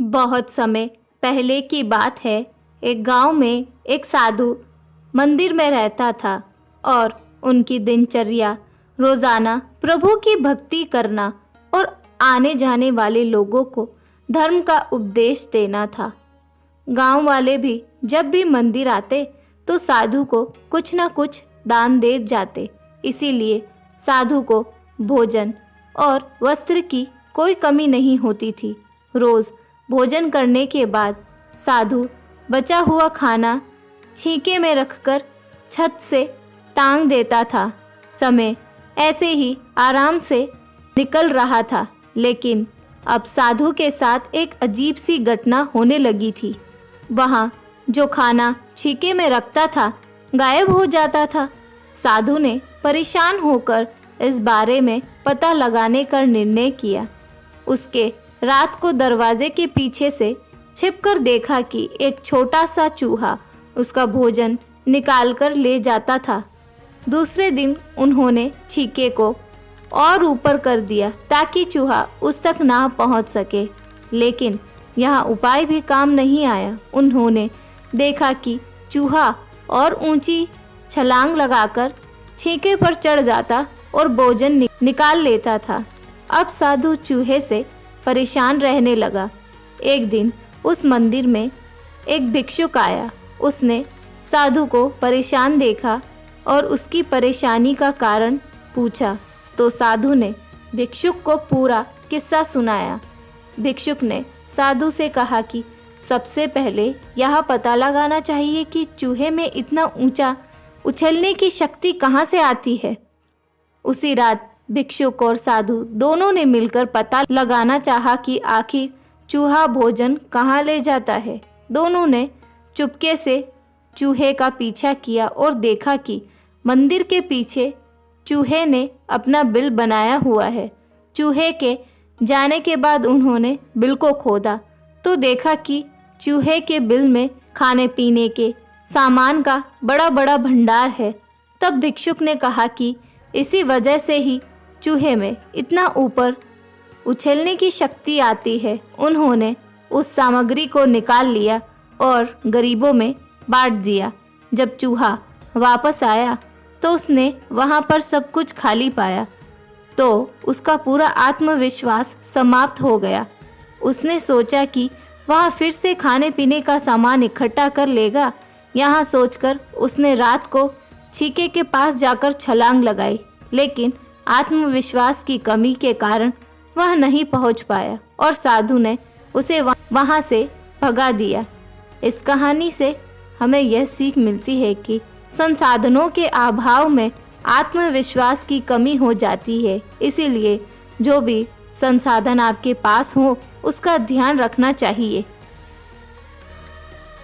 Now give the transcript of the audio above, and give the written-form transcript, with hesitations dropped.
बहुत समय पहले की बात है। एक गांव में एक साधु मंदिर में रहता था और उनकी दिनचर्या रोजाना प्रभु की भक्ति करना और आने जाने वाले लोगों को धर्म का उपदेश देना था। गांव वाले भी जब भी मंदिर आते तो साधु को कुछ न कुछ दान दे जाते। इसीलिए साधु को भोजन और वस्त्र की कोई कमी नहीं होती थी। रोज भोजन करने के बाद साधु बचा हुआ खाना छींके में रखकर छत से टांग देता था। समय ऐसे ही आराम से निकल रहा था, लेकिन अब साधु के साथ एक अजीब सी घटना होने लगी थी। वहाँ जो खाना छींके में रखता था गायब हो जाता था। साधु ने परेशान होकर इस बारे में पता लगाने का निर्णय किया। उसके रात को दरवाजे के पीछे से छिपकर देखा कि एक छोटा सा चूहा उसका भोजन निकाल कर ले जाता था। दूसरे दिन उन्होंने छींके को और ऊपर कर दिया ताकि चूहा उस तक ना पहुंच सके, लेकिन यह उपाय भी काम नहीं आया। उन्होंने देखा कि चूहा और ऊंची छलांग लगाकर छींके पर चढ़ जाता और भोजन निकाल लेता था। अब साधु चूहे से परेशान रहने लगा। एक दिन उस मंदिर में एक भिक्षुक आया। उसने साधु को परेशान देखा और उसकी परेशानी का कारण पूछा तो साधु ने भिक्षुक को पूरा किस्सा सुनाया। भिक्षुक ने साधु से कहा कि सबसे पहले यह पता लगाना चाहिए कि चूहे में इतना ऊंचा उछलने की शक्ति कहाँ से आती है। उसी रात भिक्षुक और साधु दोनों ने मिलकर पता लगाना चाहा कि आखिर चूहा भोजन कहाँ ले जाता है। दोनों ने चुपके से चूहे का पीछा किया और देखा कि मंदिर के पीछे चूहे ने अपना बिल बनाया हुआ है। चूहे के जाने के बाद उन्होंने बिल को खोदा तो देखा कि चूहे के बिल में खाने पीने के सामान का बड़ा बड़ा भंडार है। तब भिक्षुक ने कहा कि इसी वजह से ही चूहे में इतना ऊपर उछलने की शक्ति आती है। उन्होंने उस सामग्री को निकाल लिया और गरीबों में बांट दिया। जब चूहा वापस आया तो उसने वहाँ पर सब कुछ खाली पाया तो उसका पूरा आत्मविश्वास समाप्त हो गया। उसने सोचा कि वह फिर से खाने पीने का सामान इकट्ठा कर लेगा। यहाँ सोचकर उसने रात को छींके के पास जाकर छलांग लगाई, लेकिन आत्मविश्वास की कमी के कारण वह नहीं पहुँच पाया और साधु ने उसे वहाँ से भगा दिया। इस कहानी से हमें यह सीख मिलती है कि संसाधनों के अभाव में आत्मविश्वास की कमी हो जाती है। इसीलिए जो भी संसाधन आपके पास हो उसका ध्यान रखना चाहिए।